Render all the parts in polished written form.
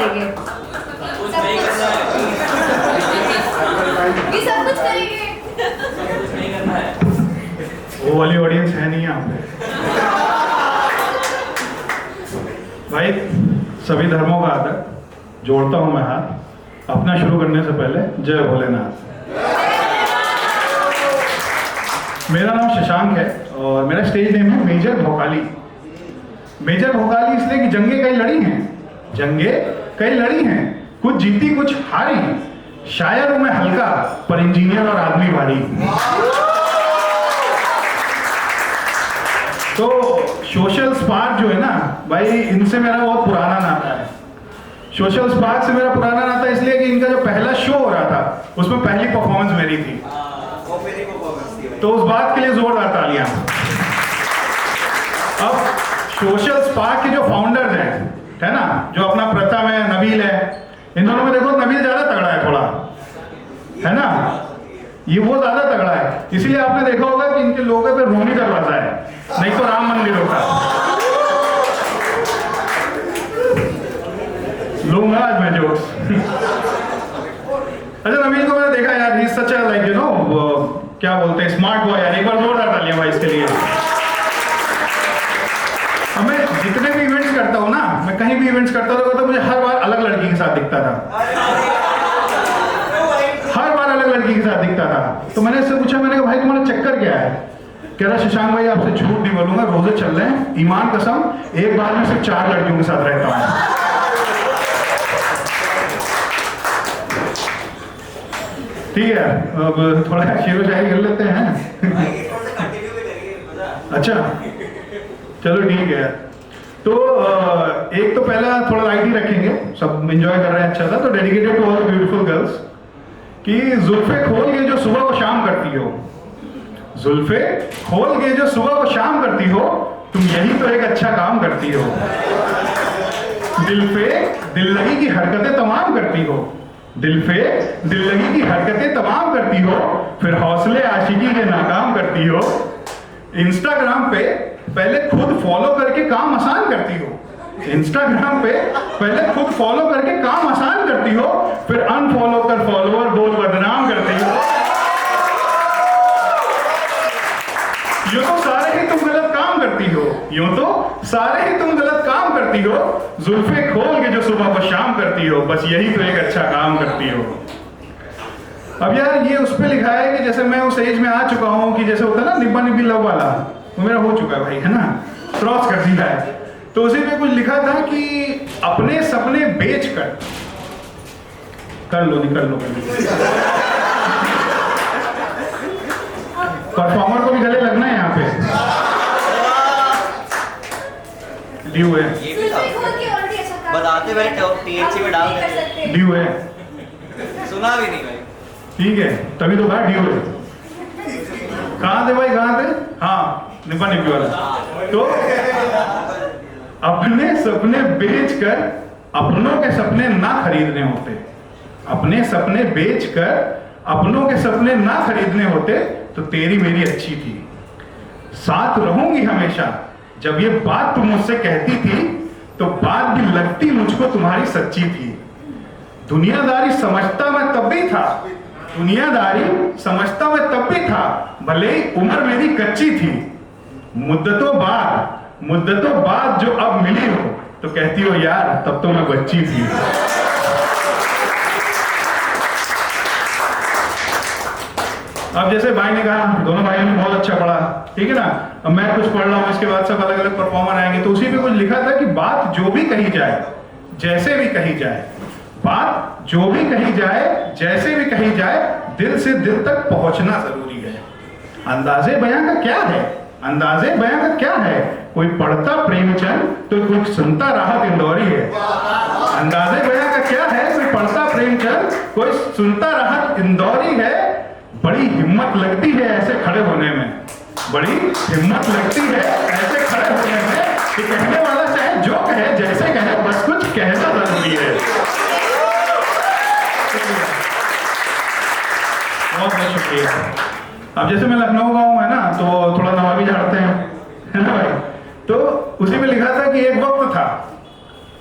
करेंगे, ये सब कुछ करेंगे। वो वाली ऑडियंस है नहीं यहाँ पे भाई। सभी धर्मों का आदर, जोड़ता हूँ मैं हाथ। अपना शुरू करने से पहले जय भोलेनाथ। मेरा नाम शशांक है और मेरा स्टेज नेम है मेजर भोकाली। मेजर भोकाली इसलिए कि जंगे कई लड़ी हैं, जंगे कई लड़ी हैं, कुछ जीती कुछ हारी। शायर हूं मैं हल्का पर इंजीनियर और आदमी भारी। तो सोशल स्पार्क जो है ना भाई, इनसे मेरा बहुत पुराना नाता है। सोशल स्पार्क से मेरा पुराना नाता इसलिए कि इनका जो पहला शो हो रहा था उसमें पहली परफॉर्मेंस मेरी थी, तो उस बात के लिए जोरदार तालियां। अब सोशल स्पार्क के जो फाउंडर्स हैं, है ना, जो अपना प्रथम है, नबील है, इन दोनों में देखो नबील ज्यादा तगड़ा है थोड़ा, है ना, ये वो ज्यादा तगड़ा है। इसीलिए आपने देखा होगा कि इनके लोगों पे रोमी दरवाजा है, नहीं तो राम मंदिर होता। लूंगा आज मैं जोक्स। अच्छा, नबील को मैंने देखा यार, ही सच लाइक यू नो, क्या बोलते हैं, स्मार्ट बॉय यार। एक बार जोरदार तालियां भाई इसके लिए। अब मैं जितने भी इवेंट्स करता हूँ ना, मैं कहीं भी इवेंट्स करता था तो मुझे हर बार अलग लड़की के साथ दिखता था, हर बार अलग लड़की के साथ दिखता था। तो मैंने इससे पूछा, मैंने कहा भाई तुम्हारा चक्कर क्या है? कह रहा शशांक भाई आपसे झूठ नहीं बोलूंगा, रोजे चल रहे हैं, ईमान कसम एक बार में सिर्फ 4 लड़कियों के साथ रहता हूँ। ठीक है, अब थोड़ा शेरो शायरी कर लेते हैं। अच्छा चलो ठीक है। तो एक तो पहला थोड़ा लाइट ही रखेंगे, सब एंजॉय कर रहे हैं, अच्छा था। तो dedicated to all the beautiful girls कि जुल्फे खोल के जो सुबह को शाम करती हो, जुल्फे खोल के जो सुबह को शाम करती हो, तुम यही तो एक अच्छा काम करती हो। दिल पे दिल लगी की हरकतें तमाम करती हो, दिल पे दिल लगी की हरकतें तमाम करती हो, फिर हौसले आशिकी के नाकाम करती हो। इंस्टाग्राम पे पहले खुद फॉलो करके काम आसान करती हो, इंस्टाग्राम पे पहले खुद फॉलो करके काम आसान करती हो, फिर अनफॉलो कर फॉलोअर बोल बदनाम करती हो। यूं तो सारे ही तुम गलत काम करती हो, यूं तो सारे ही तुम गलत काम करती हो, जुल्फे खोल के जो सुबह को शाम करती हो, बस यही तो एक अच्छा काम करती हो। अब यार ये उस पे लिखा है कि जैसे मैं उस एज में आ चुका हूं कि जैसे होता है ना निब्बा निब्बी लव वाला, वो मेरा हो चुका है भाई, है ना, क्रॉस कर दिया है। तो उसी पे कुछ लिखा था कि अपने सपने बेच कर लो निकल लो। परफॉर्मर को भी गले लगना है यहाँ पे। ड्यू है, बताते बैठे टीएचसी में डाल देते। ड्यू है, सुना भी नहीं भाई। ठीक है, तभी तो कहा ड्यू है। कहाँ थे भाई, कहाँ थे? हाँ, निब्बा निब्बी वाला। तो अपने सपने बेचकर अपनों के सपने ना खरीदने होते, अपने सपने बेचकर अपनों के सपने ना खरीदने होते तो तेरी मेरी अच्छी थी। साथ रहूंगी हमेशा, जब ये बात तुम मुझसे कहती थी तो बात भी लगती मुझको तुम्हारी सच्ची थी। दुनियादारी समझता मैं तब भी था, दुनियादारी समझता मैं तब भी था, भले ही उम्र मेरी कच्ची थी। मुद्दतों बाद जो अब मिली हो तो कहती हो यार तब तो मैं बच्ची थी। अब जैसे भाई ने कहा, दोनों भाइयों ने बहुत अच्छा पढ़ा, ठीक है ना, अब मैं कुछ पढ़ रहा हूं, इसके बाद सब अलग अलग परफॉर्मर आएंगे। तो उसी पे कुछ लिखा था कि बात जो भी कही जाए, जैसे भी कही जाए, बात जो भी कही जाए, जैसे भी कही जाए, दिल से दिल तक पहुंचना जरूरी है। अंदाजे बयां का क्या है, अंदाजे बयां का क्या है, कोई पढ़ता प्रेमचंद तो कोई सुनता राहत इंदौरी है। अंदाजे बयां का क्या है, कोई पढ़ता प्रेमचंद कोई सुनता राहत इंदौरी है। बड़ी हिम्मत लगती है ऐसे खड़े होने में, बड़ी हिम्मत लगती है ऐसे खड़े होने में कि कहने वाला चाहे जो कहे, जैसे कहे, बस कुछ कहना जरूरी है। बहुत बहुत शुक्रिया। अब जैसे मैं लखनऊ का हूँ, है ना, तो थोड़ा नवाबी झाड़ते हैं, है ना भाई। तो उसी में लिखा था कि एक वक्त था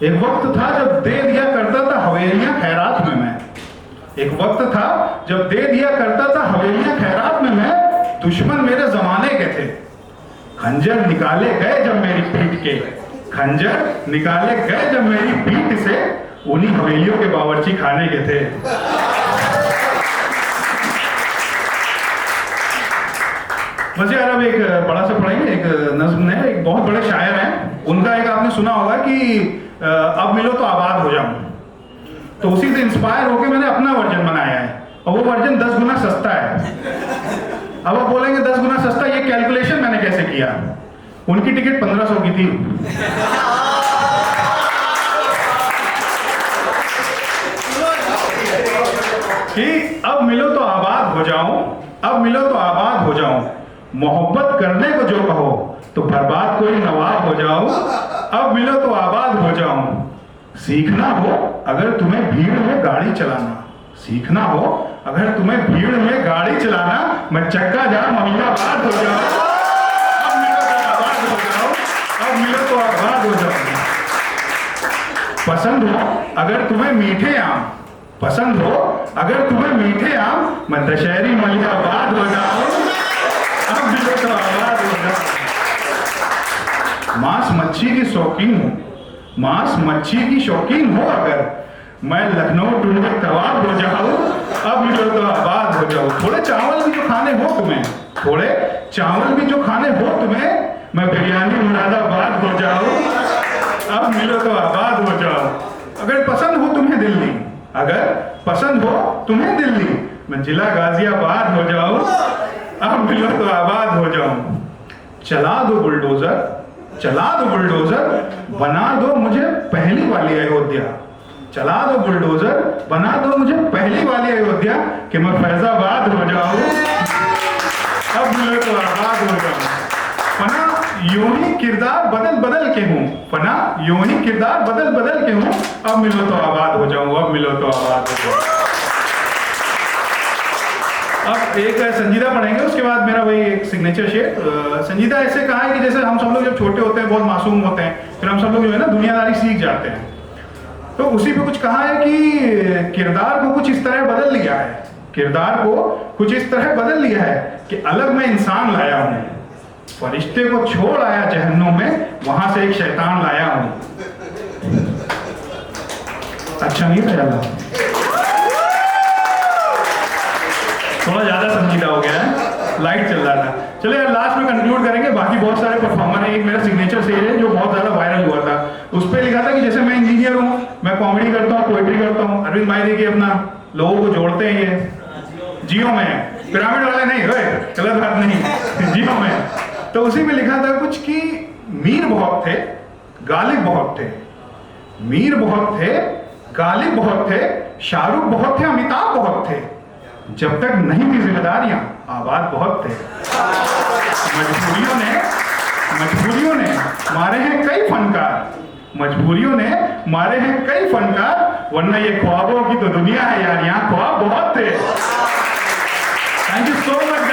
एक वक्त था जब दे दिया करता था हवेलियां खैरात में मैं। एक वक्त था जब दे दिया करता था हवेलियां खैरात में मैं। दुश्मन मेरे जमाने के थे, खंजर निकाले गए जब मेरी पीठ के। खंजर निकाले गए जब मेरी पीठ से, उन्हीं हवेलियों के बावर्ची खाने के थे। बस यार अब एक बड़ा सा पढ़ाई, एक नज्म है, एक बहुत बड़े शायर हैं, उनका एक आपने सुना होगा कि अब मिलो तो आबाद हो जाऊं। तो उसी से इंस्पायर होकर मैंने अपना वर्जन बनाया है, और वो वर्जन 10 गुना सस्ता है। अब आप बोलेंगे 10 गुना सस्ता, ये कैलकुलेशन मैंने कैसे किया? उनकी टिकट 1500 की थी, कि अब मिलो तो आबाद हो जाऊं, अब मिलो तो आबाद हो जाऊं। मोहब्बत करने को जो कहो तो बर्बाद कोई नवाब हो जाऊं। अब मिलो तो आबाद हो जाऊं। सीखना हो अगर तुम्हें भीड़ में गाड़ी चलाना, सीखना हो अगर तुम्हें भीड़ में गाड़ी चलाना, मैं चक्का जाम अमीनाबाद हो जाऊं। अब मिलो तो आबाद हो जाऊं, अब मिलो तो आबाद हो जाऊं। पसंद हो अगर तुम्हें मीठे आम, पसंद हो अगर तुम्हें मीठे आम, मैं दशहरी मलिकाबाद हो जाऊं। अब मिलो तो आबाद हो जाऊं। मांस मच्छी की शौकीन हूं, मांस मच्छी की शौकीन हो अगर, मैं लखनऊ टुंडे कबाब हो जाऊं। अब मिलो तो आबाद हो जाऊं। थोड़े चावल भी जो खाने हो तुम्हें, थोड़े चावल भी जो खाने हो तुम्हें, मैं बिरयानी मुरादाबाद हो जाऊं। अब मिलो तो आबाद हो जाओ। अगर पसंद हो तुम्हें दिल्ली, अगर पसंद हो तुम्हें दिल्ली, मैं जिला गाजियाबाद हो जाऊं। अब मिलो तो आबाद हो जाऊं। चला दो बुलडोजर, चला दो बुलडोजर, बना दो मुझे पहली वाली अयोध्या। चला दो बुलडोजर, बना दो मुझे पहली वाली अयोध्या, कि मैं फैजाबाद हो जाऊं। अब मिलो तो आबाद हो जाऊं। फना यूं ही किरदार बदल बदल के हूं, फना यूं ही किरदार बदल बदल के हूं। अब मिलो तो आबाद हो जाऊं, अब मिलो तो आबाद हो जाऊं। अब एक संजीदा पढ़ेंगे, उसके बाद मेरा वही एक सिग्नेचर शेर। संजीदा ऐसे कहा है कि जैसे हम सब लोग जब छोटे होते हैं, बहुत मासूम होते हैं, फिर हम सब लोग जो है ना दुनियादारी सीख जाते हैं, तो उसी पे कुछ कहा है कि किरदार को कुछ इस तरह बदल लिया है, किरदार को कुछ इस तरह बदल लिया है कि अलग मैं इंसान लाया हूं, फरिश्ते को छोड़ आया जहन्नुम में, वहां से एक शैतान लाया हूं। अच्छा नहीं था, थोड़ा ज्यादा संजीदा हो गया है, लाइट चल रहा था। चलिए यार लास्ट में कंक्लूड करेंगे। बाकी बहुत सारे परफॉर्मर हैं। एक मेरा सिग्नेचर शेर है जो बहुत ज्यादा वायरल हुआ था, उस पर लिखा था कि जैसे मैं इंजीनियर हूँ, मैं कॉमेडी करता हूँ, पोएट्री करता हूँ। अरविंद भाई देखिए अपना लोगों को जोड़ते हैं, ये जियो में, पिरामिड वाले नहीं, गलत बात नहीं, जियो में। तो उसी में लिखा था कुछ कि मीर बहुत थे, गालिब बहुत थे, मीर बहुत थे, गालिब बहुत थे, शाहरुख बहुत थे, अमिताभ बहुत थे, जब तक नहीं थी जिम्मेदारियां आबाद बहुत थे। मजबूरियों ने मारे हैं कई फनकार, मजबूरियों ने मारे हैं कई फनकार, वरना ये ख्वाबों की तो दुनिया है यार, यहाँ ख्वाब बहुत थे। Thank you so much.